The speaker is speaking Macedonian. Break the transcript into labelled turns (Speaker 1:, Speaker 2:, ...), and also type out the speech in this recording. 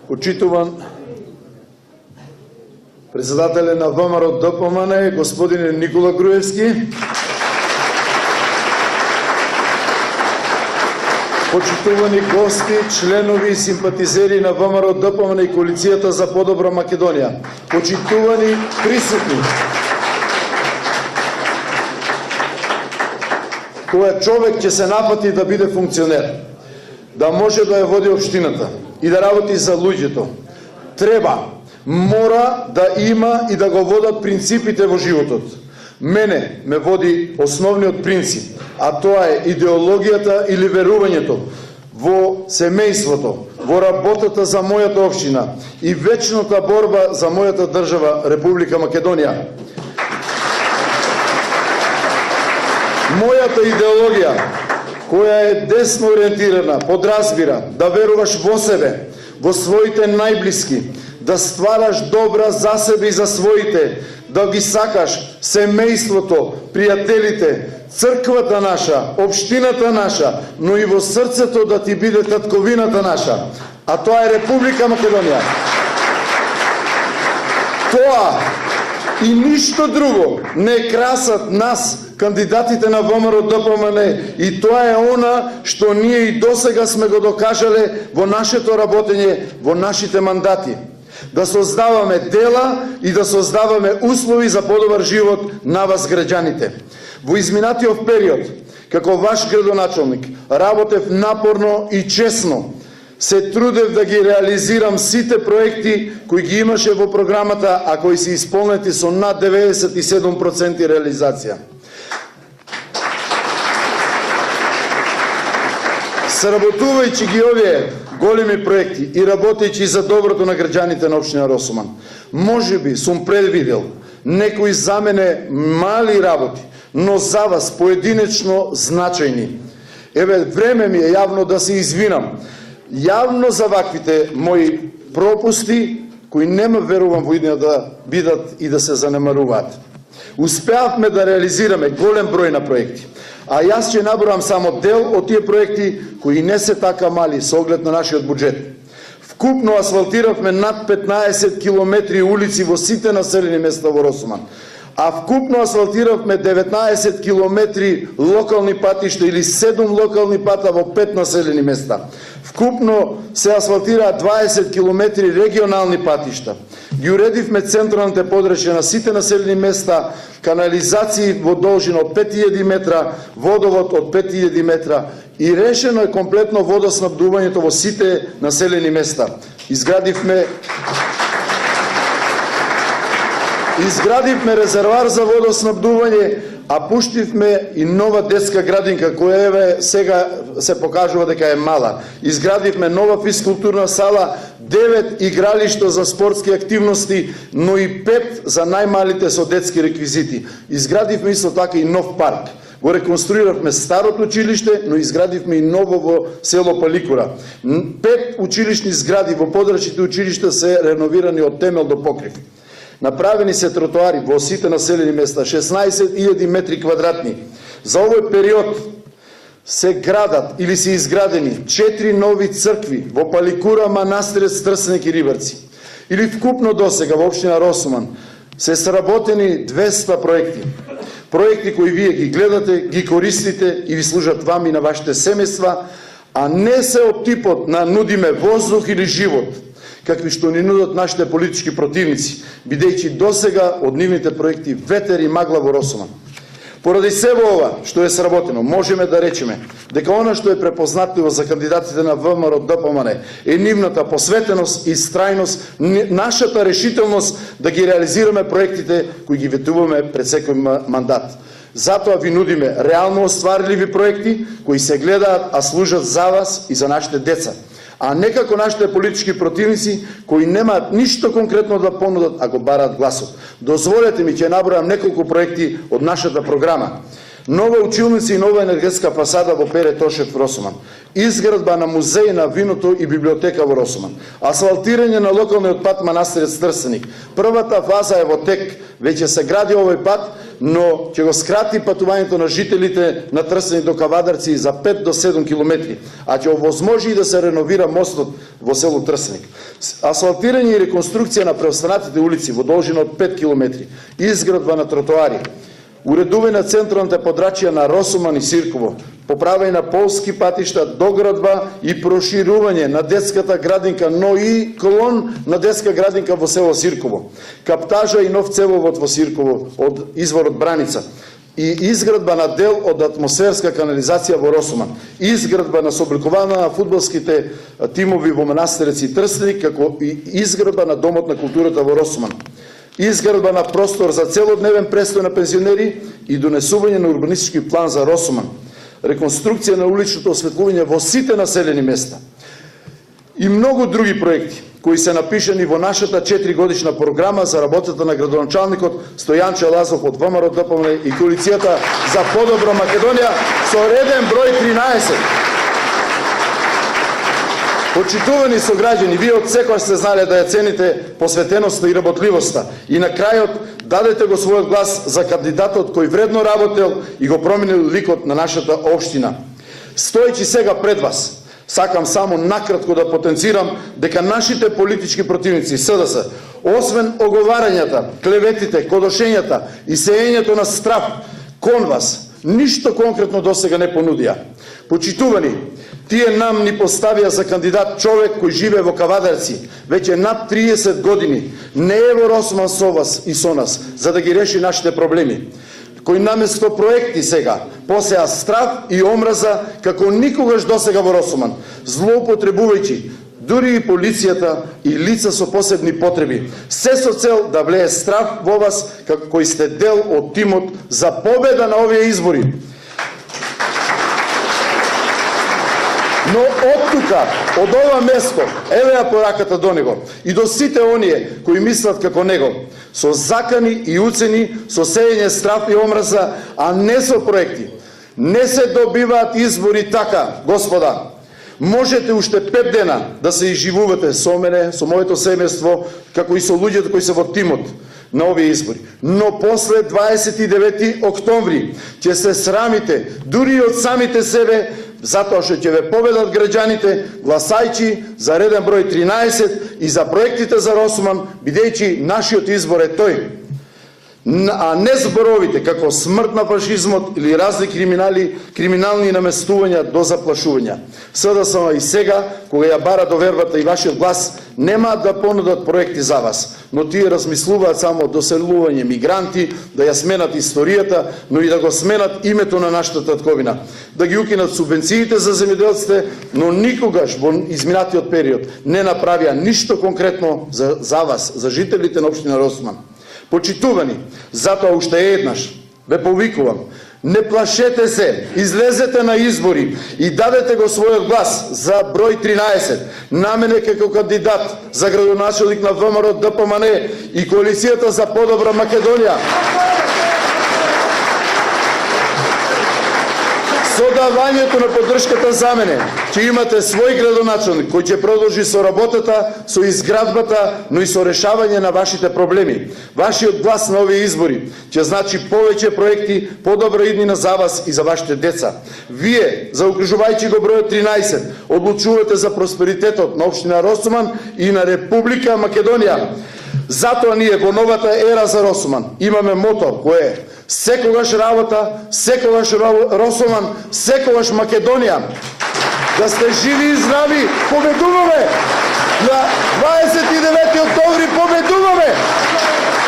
Speaker 1: Почитуван председателе на ВМРО ДПМН, господин Никола Груевски, почитувани гости, членови и симпатизери на ВМРО ДПМН и Коалицијата за подобра Македонија, почитувани присутни. Кој човек ќе се напати да биде функционер, да може да ја води општината и да работи за луѓето, мора да има и да го водат принципите во животот. Мене ме води основниот принцип, а тоа е идеологијата или верувањето во семејството, во работата за мојата општина и вечната борба за мојата држава Република Македонија. Мојата идеологија, која е десно ориентирана, подразбира да веруваш во себе, во своите најблиски, да ствараш добра за себе и за своите, да ги сакаш семејството, пријателите, црквата наша, општината наша, но и во срцето да ти биде татковината наша, а тоа е Република Македонија. Тоа и ништо друго не красат нас, кандидатите на ВМРО ДПМН, и тоа е она што ние и досега сме го докажале во нашето работење, во нашите мандати. Да создаваме дела и да создаваме услови за подобар живот на вас граѓаните. Во изминатиот период, како ваш градоначалник, работев напорно и честно. Се трудев да ги реализирам сите проекти кои ги имаше во програмата, а кои се исполнети со над 97% реализација. Сработувајќи ги овие големи проекти и работејќи за доброто на граѓаните на општина Росуман, можеби сум предвидел некои за мене мали работи, но за вас поединечно значајни. Еве, време ми е јавно да се извинам. Јавно за ваквите мои пропусти, кои нема верувам во идеја да бидат и да се занемаруваат. Успеавме да реализираме голем број на проекти, а јас ќе набројам само дел од тие проекти кои не се така мали со оглед на нашиот буџет. Вкупно асфалтиравме над 15 километри улици во сите населени места во Росуман, а вкупно асфалтиравме 19 километри локални патишта или 7 локални пата во 5 населени места. Вкупно се асфалтираа 20 километри регионални патишта. Ги уредивме централните подрачја на сите населени места, канализации во должина од 5000 метра, водовод од 5000 метра и решено е комплетно водоснабдувањето во сите населени места. Изградивме резервар за водоснабдување, а пуштивме и нова детска градинка, која еве сега се покажува дека е мала. Изградивме нова физкултурна сала, 9 игралишта за спортски активности, но и 5 за најмалите со детски реквизити. Изградивме исто така и нов парк. Го реконструиравме старото училиште, но изградивме и ново во село Паликура. 5 училишни згради во подрачните училишта се реновирани од темел до покрив. Направени се тротоари во сите населени места, 16.000 метри квадратни. За овој период се градат или се изградени 4 нови цркви во Паликура, Манастирец, Трстеник и Рибарци. Или вкупно досега во општина Росуман се сработени 200 проекти. Проекти кои вие ги гледате, ги користите и ви служат вам и на вашите семејства, а не се од типот на нудиме воздух или живот, какви што ни нудат нашите политички противници, бидејќи досега од нивните проекти ветер и магла во Росуман. Поради себе ова што е сработено, можеме да речеме дека она што е препознатливо за кандидатите на ВМРО ДПМН е нивната посветеност и страјност, нашата решителност да ги реализираме проектите кои ги ветуваме пред секој мандат. Затоа ви нудиме реално остварливи проекти кои се гледаат, а служат за вас и за нашите деца, а не како нашите политички противници кои немаат ништо конкретно да понудат, а го бараат гласот. Дозволете ми, ќе набројам неколку проекти од нашата програма. Нова училница и нова енергетска фасада во Пере Тошев Росоман. Изградба на музеј на виното и библиотека во Росоман. Асфалтирање на локалниот пат Манастирец Трстеник. Првата фаза е во тек, веќе се гради овој пат, но ќе го скрати патувањето на жителите на Трстеник до Кавадарци за 5 до 7 километри, а ќе овозможи и да се реновира мостот во село Трстеник. Асфалтирање и реконструкција на преостанатите улици во должина од 5 километри. Изградба на тротоари. Уредување на централните подрачја на Росоман и Сирково, поправање на полски патишта, доградба и проширување на детската градинка, но и клон на детска градинка во село Сирково, каптажа и нов цевовод во Сирково од изворот Браница и изградба на дел од атмосферска канализација во Росоман, изградба на собликување на фудбалските тимови во Манастирец и Трстеник, како и изградба на Домот на културата во Росоман. Изградба на простор за целодневен престој на пензионери и донесување на урбанистички план за Росоман. Реконструкција на уличното осветлување во сите населени места. И многу други проекти кои се напишани во нашата 4-годишна програма за работата на градоначалникот Стојанче Лазов од ВМРО ДПМН и коалицијата за подобра Македонија со реден број 13. Почитувани сограѓани, вие од секој сте знали да ја цените посветеноста и работливоста и на крајот дадете го својот глас за кандидатот кој вредно работел и го променил ликот на нашата општина. Стоејќи сега пред вас, сакам само накратко да потенцирам дека нашите политички противници СДС, освен оговарањата, клеветите, кодошењата и сеењето на страв кон вас, ништо конкретно досега не понудија. Почитувани, тие нам ни поставија за кандидат човек кој живее во Кавадарци, веќе над 30 години, не е во Росоман со вас и со нас, за да ги реши нашите проблеми. Кој наместо проекти сега посеа страв и омраза како никогаш досега во Росоман, злоупотребувајќи дури и полицијата и лица со посебни потреби, се со цел да влее страв во вас како кои сте дел од тимот за победа на овие избори. Но од тука, од ова место, еве ја пораката до него и до сите оние кои мислат како него, со закани и уцени, со сеење страв и омраза, а не со проекти. Не се добиваат избори така, господа. Можете уште 5 дена да се изживувате со мене, со моето семејство, како и со луѓето кои се во тимот на овие избори. Но после 29 октомври ќе се срамите дури и од самите себе, затоа што ќе ве победат граѓаните, гласајќи за реден број 13 и за проектите за Росоман, бидејќи нашиот избор е тој. А не зборовите како смрт на фашизмот или разни криминални наместувања до заплашувања. СДСМ и сега, кога ја бара довербата и вашиот глас, немаат да понудат проекти за вас, но тие размислуваат само доселување мигранти, да ја сменат историјата, но и да го сменат името на нашата татковина, да ги укинат субвенциите за земјоделците, но никогаш во изминатиот период не направија ништо конкретно за вас, за жителите на општина Росоман. Почитувани, затоа уште еднаш ве повикувам, не плашете се, излезете на избори и дадете го својот глас за број 13, на мене како кандидат за градоначелник на ВМРО ДПМН и коалицијата за подобра Македонија. Со давањето на поддршката за мене ќе имате свој градоначелник кој ќе продолжи со работата, со изградбата, но и со решавање на вашите проблеми. Вашиот глас на овие избори ќе значи повеќе проекти, подобра иднина за вас и за вашите деца. Вие, заокружувајќи го бројот 13, одлучувате за просперитетот на општина Росоман и на Република Македонија. Затоа ние во новата ера за Росоман имаме мото кој е секогаш работа, секогаш Росоман, секогаш Македонија. Да сте живи и здрави, победуваме!